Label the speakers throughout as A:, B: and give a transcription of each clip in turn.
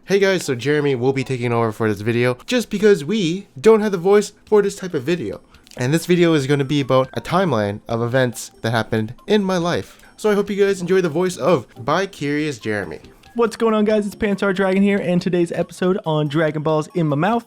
A: Hey guys, so Jeremy will be taking over for this video just because we don't have the voice for this type of video. And this video is going to be about a timeline of events that happened in my life. So I hope you guys enjoy the voice of By Curious Jeremy.
B: What's going on, guys? It's Pantsar Dragon here, and today's episode on Dragon Balls in My Mouth.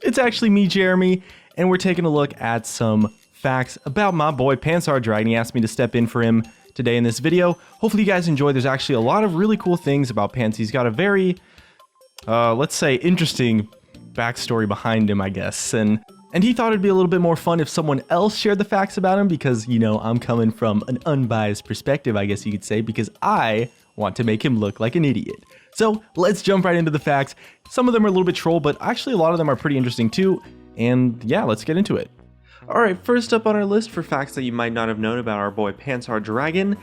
B: It's actually me, Jeremy, and we're taking a look at some facts about my boy Pantsar Dragon. He asked me to step in for him today in this video. Hopefully you guys enjoy. There's actually a lot of really cool things about Pants. He's got a very, let's say, interesting backstory behind him, I guess. And he thought it'd be a little bit more fun if someone else shared the facts about him because, you know, I'm coming from an unbiased perspective, I guess you could say, because I want to make him look like an idiot. So let's jump right into the facts. Some of them are a little bit troll, but actually a lot of them are pretty interesting too. And yeah, let's get into it. Alright, first up on our list for facts that you might not have known about our boy Pantsar Dragon.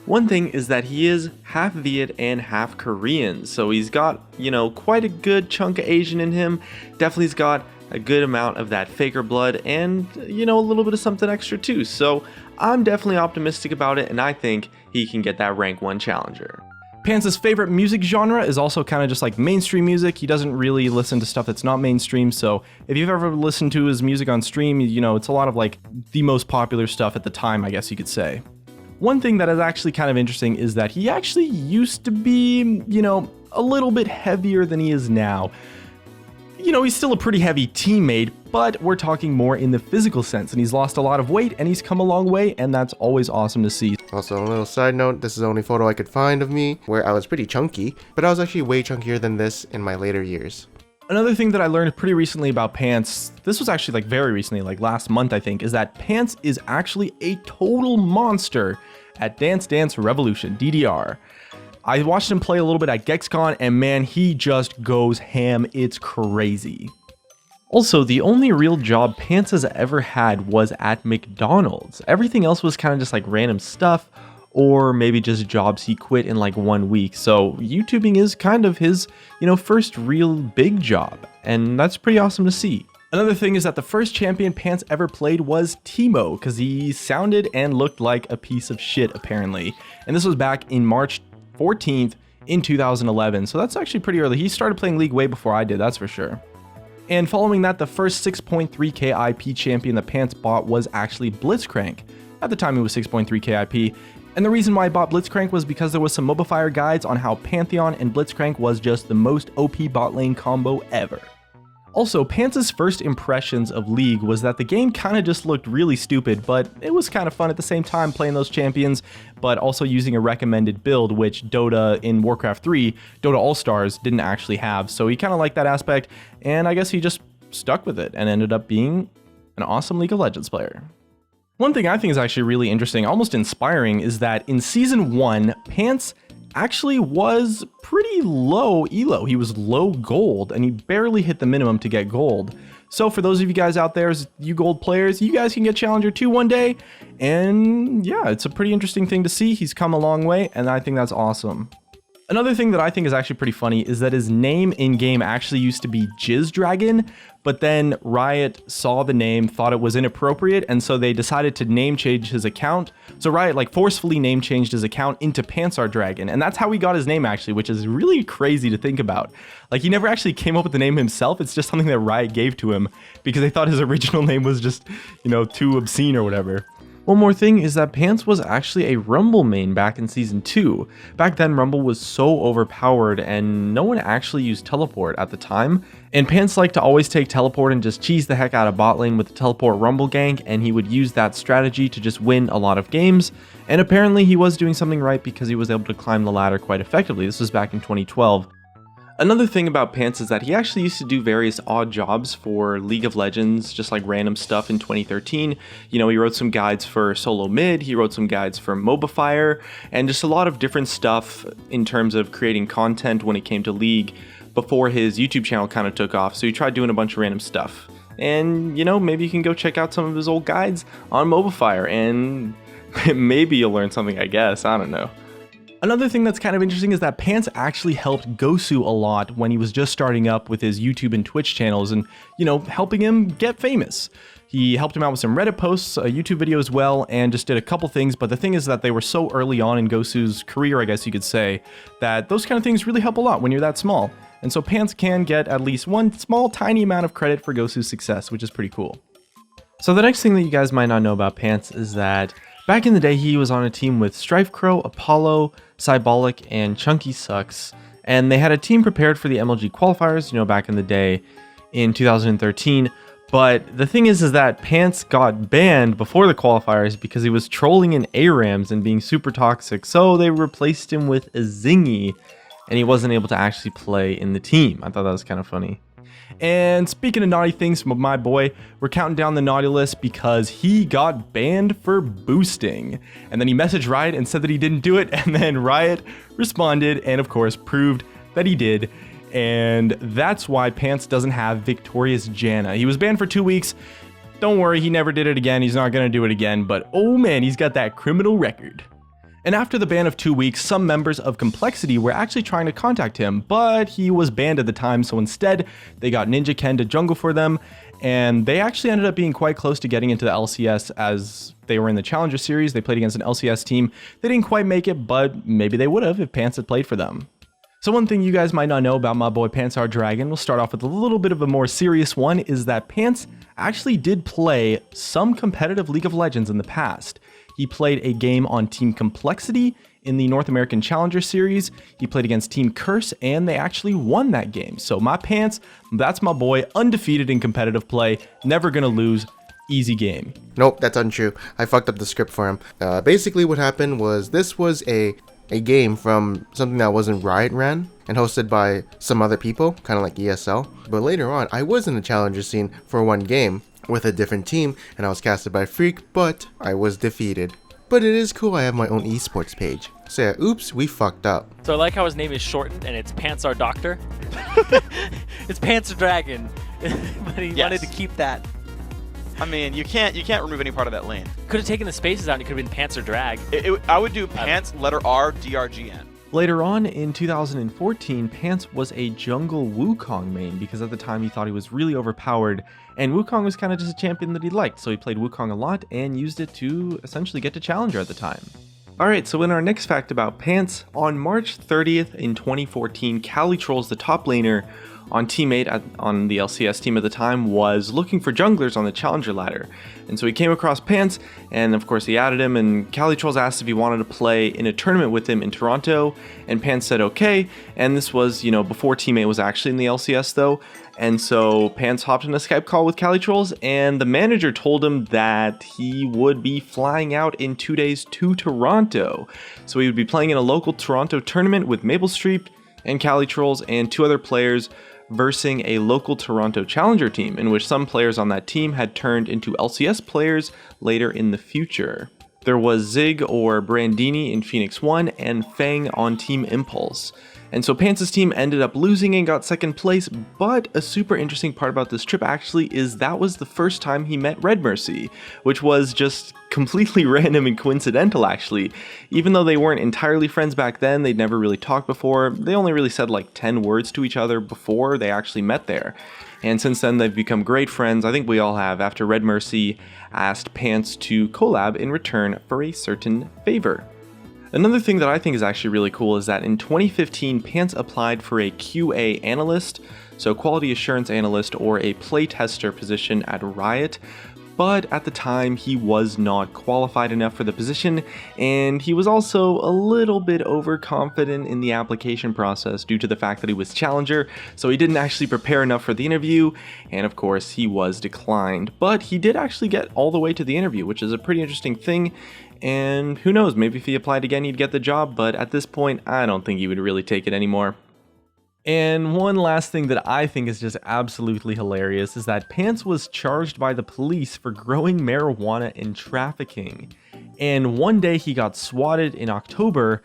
B: One thing is that he is half Viet and half Korean. So he's got, you know, quite a good chunk of Asian in him. Definitely's got a good amount of that faker blood and, you know, a little bit of something extra too. So I'm definitely optimistic about it, and I think he can get that rank 1 challenger. Pants' favorite music genre is also kind of just like mainstream music. He doesn't really listen to stuff that's not mainstream, so if you've ever listened to his music on stream, you know, it's a lot of like the most popular stuff at the time, I guess you could say. One thing that is actually kind of interesting is that he actually used to be, you know, a little bit heavier than he is now. You know, he's still a pretty heavy teammate, but we're talking more in the physical sense, and he's lost a lot of weight and he's come a long way, and that's always awesome to see.
A: Also, a little side note, this is the only photo I could find of me where I was pretty chunky, but I was actually way chunkier than this in my later years.
B: Another thing that I learned pretty recently about Pants, this was actually like very recently, like last month I think, is that Pants is actually a total monster at Dance Dance Revolution, DDR. I watched him play a little bit at GexCon, and man, he just goes ham. It's crazy. Also, the only real job Pants has ever had was at McDonald's. Everything else was kind of just like random stuff, or maybe just jobs he quit in like 1 week. So YouTubing is kind of his, you know, first real big job, and that's pretty awesome to see. Another thing is that the first champion Pants ever played was Teemo, because he sounded and looked like a piece of shit apparently. And this was back in March 14th in 2011, so that's actually pretty early. He started playing League way before I did, that's for sure. And following that, the first 6.3k IP champion that Pants bought was actually Blitzcrank. At the time, it was 6.3k IP, and the reason why I bought Blitzcrank was because there was some Mobifier guides on how Pantheon and Blitzcrank was just the most OP bot lane combo ever. Also, Pants' first impressions of League was that the game kind of just looked really stupid, but it was kind of fun at the same time playing those champions, but also using a recommended build, which Dota in Warcraft 3, Dota All-Stars didn't actually have, so he kind of liked that aspect, and I guess he just stuck with it and ended up being an awesome League of Legends player. One thing I think is actually really interesting, almost inspiring, is that in Season 1, Pants actually was pretty low elo. He was low gold, and he barely hit the minimum to get gold. So for those of you guys out there, you gold players, you guys can get Challenger 2 one day, and yeah, it's a pretty interesting thing to see. He's come a long way, and I think that's awesome. Another thing that I think is actually pretty funny is that his name in-game actually used to be Jizz Dragon, but then Riot saw the name, thought it was inappropriate, and so they decided to name change his account. So Riot like forcefully name changed his account into Pantsar Dragon, and that's how he got his name actually, which is really crazy to think about. Like, he never actually came up with the name himself, it's just something that Riot gave to him because they thought his original name was just, you know, too obscene or whatever. One more thing is that Pants was actually a Rumble main back in Season 2. Back then, Rumble was so overpowered and no one actually used Teleport at the time. And Pants liked to always take Teleport and just cheese the heck out of bot lane with the Teleport Rumble gank, and he would use that strategy to just win a lot of games. And apparently he was doing something right because he was able to climb the ladder quite effectively. This was back in 2012. Another thing about Pants is that he actually used to do various odd jobs for League of Legends, just like random stuff in 2013. You know, he wrote some guides for Solo Mid, he wrote some guides for Mobifier, and just a lot of different stuff in terms of creating content when it came to League before his YouTube channel kind of took off. So he tried doing a bunch of random stuff. And, you know, maybe you can go check out some of his old guides on Mobifier, and maybe you'll learn something, I guess. I don't know. Another thing that's kind of interesting is that Pants actually helped Gosu a lot when he was just starting up with his YouTube and Twitch channels and, you know, helping him get famous. He helped him out with some Reddit posts, a YouTube video as well, and just did a couple things, but the thing is that they were so early on in Gosu's career, I guess you could say, that those kind of things really help a lot when you're that small. And so Pants can get at least one small tiny amount of credit for gosu's success, which is pretty cool. So the next thing that you guys might not know about Pants is that back in the day he was on a team with Strife Crow, Apollo, Cybolic, and Chunky Sucks. And they had a team prepared for the MLG qualifiers, back in the day in 2013. But the thing is that Pants got banned before the qualifiers because he was trolling in ARAMs and being super toxic. So they replaced him with a Zingy, and he wasn't able to actually play in the team. I thought that was kind of funny. And speaking of naughty things from my boy, we're counting down the naughty list because he got banned for boosting. And then he messaged Riot and said that he didn't do it, and then Riot responded and of course proved that he did. And that's why Pants doesn't have Victorious Janna. He was banned for 2 weeks. Don't worry, he never did it again. He's not going to do it again, but oh man, he's got that criminal record. And after the ban of 2 weeks, some members of Complexity were actually trying to contact him, but he was banned at the time, so instead they got Ninja Ken to jungle for them, and they actually ended up being quite close to getting into the LCS as they were in the Challenger Series. They played against an LCS team. They didn't quite make it, but maybe they would have if Pants had played for them. So one thing you guys might not know about my boy Pants Our Dragon, we'll start off with a little bit of a more serious one, is that Pants actually did play some competitive League of Legends in the past. He played a game on Team Complexity in the North American Challenger Series. He played against Team Curse, and they actually won that game. So my Pants, that's my boy, undefeated in competitive play, never gonna lose, easy game.
A: Nope, that's untrue. I fucked up the script for him. Basically what happened was this was a game from something that wasn't Riot ran and hosted by some other people, kind of like ESL. But later on, I was in the Challenger scene for one game with a different team, and I was casted by Freak, but I was defeated. But it is cool I have my own esports page. So yeah, oops, we fucked up.
C: So I like how his name is shortened and it's Pants Our Doctor. It's Pants Our Dragon, but he wanted to keep that.
D: I mean, you can't remove any part of that lane.
C: Could have taken the spaces out and it could have been Pants or Drag.
D: I would do Pants, letter R, DRGN.
B: Later on in 2014, Pants was a jungle Wukong main because at the time he thought he was really overpowered, and Wukong was kind of just a champion that he liked, so he played Wukong a lot and used it to essentially get to Challenger at the time. Alright, so in our next fact about Pants, on March 30th in 2014, Calitrolls, the top laner on teammate on the LCS team at the time, was looking for junglers on the Challenger ladder. And so he came across Pants, and of course he added him, and Calitrolls asked if he wanted to play in a tournament with him in Toronto, and Pants said okay, and this was, before teammate was actually in the LCS though, and so Pants hopped in a Skype call with Calitrolls, and the manager told him that he would be flying out in 2 days to Toronto. So he would be playing in a local Toronto tournament with Maple Street and Calitrolls and 2 other players, versing a local Toronto Challenger team, in which some players on that team had turned into LCS players later in the future. There was Zig or Brandini in Phoenix 1 and Fang on Team Impulse. And so Pants' team ended up losing and got second place, but a super interesting part about this trip actually is that was the first time he met Red Mercy, which was just completely random and coincidental actually. Even though they weren't entirely friends back then, they'd never really talked before, they only really said like 10 words to each other before they actually met there. And since then they've become great friends, I think we all have, after Red Mercy asked Pants to collab in return for a certain favor. Another thing that I think is actually really cool is that in 2015, Pants applied for a QA analyst, so quality assurance analyst or a playtester position at Riot, but at the time he was not qualified enough for the position, and he was also a little bit overconfident in the application process due to the fact that he was Challenger, so he didn't actually prepare enough for the interview, and of course he was declined. But he did actually get all the way to the interview, which is a pretty interesting thing. And who knows, maybe if he applied again he'd get the job, but at this point I don't think he would really take it anymore. And one last thing that I think is just absolutely hilarious is that Pants was charged by the police for growing marijuana and trafficking. And one day he got swatted in October,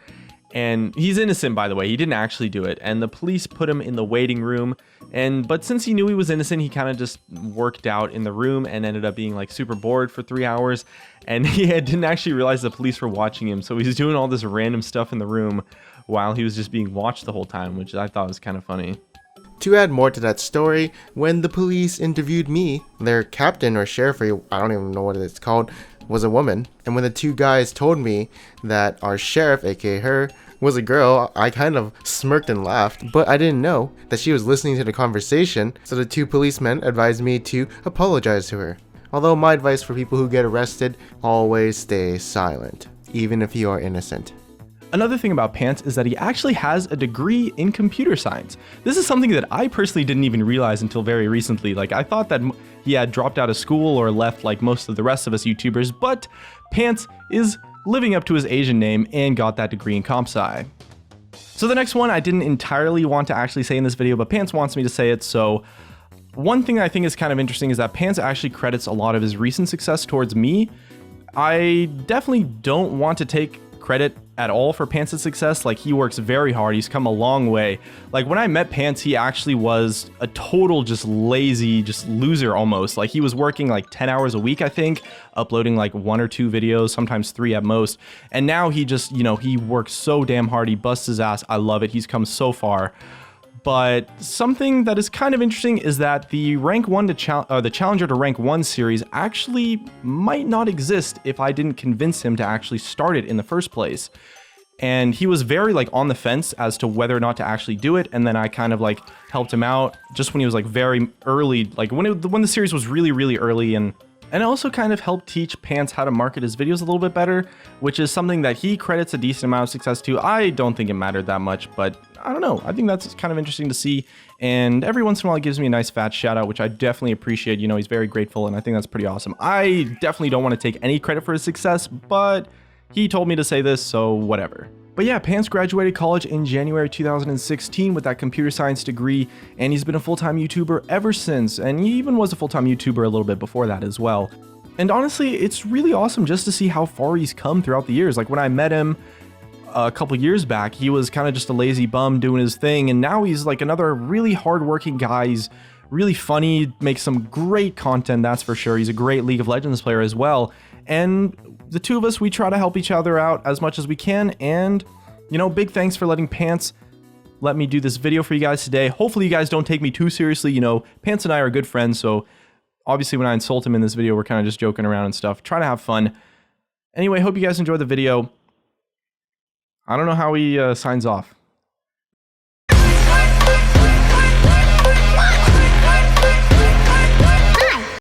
B: and he's innocent by the way, he didn't actually do it, and the police put him in the waiting room, but since he knew he was innocent, he kind of just worked out in the room and ended up being like super bored for 3 hours, and he didn't actually realize the police were watching him, so he's doing all this random stuff in the room while he was just being watched the whole time, which I thought was kind of funny.
A: To add more to that story, when the police interviewed me, their captain or sheriff, or I don't even know what it's called, was a woman. And when the 2 guys told me that our sheriff, aka her, was a girl, I kind of smirked and laughed, but I didn't know that she was listening to the conversation, so the two policemen advised me to apologize to her. Although my advice for people who get arrested, always stay silent, even if you are innocent.
B: Another thing about Pants is that he actually has a degree in computer science. This is something that I personally didn't even realize until very recently. Like, I thought that he had dropped out of school or left like most of the rest of us YouTubers, but Pants is living up to his Asian name and got that degree in comp sci. So the next one I didn't entirely want to actually say in this video, but Pants wants me to say it, so one thing I think is kind of interesting is that Pants actually credits a lot of his recent success towards me. I definitely don't want to take credit at all for Pants' success. Like, he works very hard. He's come a long way. Like, when I met Pants, he actually was a total just lazy, just loser almost. Like, he was working like 10 hours a week, I think, uploading like 1 or 2 videos, sometimes 3 at most. And now he just, you know, he works so damn hard. He busts his ass. I love it. He's come so far. But something that is kind of interesting is that the the Challenger to Rank 1 series actually might not exist if I didn't convince him to actually start it in the first place. And he was very like on the fence as to whether or not to actually do it, and then I kind of like helped him out just when he was like very early, like when the series was really early, and also kind of helped teach Pants how to market his videos a little bit better, which is something that he credits a decent amount of success to. I don't think it mattered that much, but I don't know. I think that's kind of interesting to see. And every once in a while, he gives me a nice fat shout out, which I definitely appreciate. You know, he's very grateful, and I think that's pretty awesome. I definitely don't want to take any credit for his success, but he told me to say this, so whatever. But yeah, Pants graduated college in January 2016 with that computer science degree, and he's been a full-time YouTuber ever since, and he even was a full-time YouTuber a little bit before that as well. And honestly, it's really awesome just to see how far he's come throughout the years. Like, when I met him a couple years back, he was kind of just a lazy bum doing his thing, and now he's like another really hardworking guy. He's really funny, makes some great content, that's for sure. He's a great League of Legends player as well, and the two of us, we try to help each other out as much as we can. And, you know, big thanks for letting Pants let me do this video for you guys today. Hopefully you guys don't take me too seriously. You know, Pants and I are good friends, so obviously when I insult him in this video, we're kind of just joking around and stuff, trying to have fun. Anyway, hope you guys enjoyed the video. I don't know how he signs off.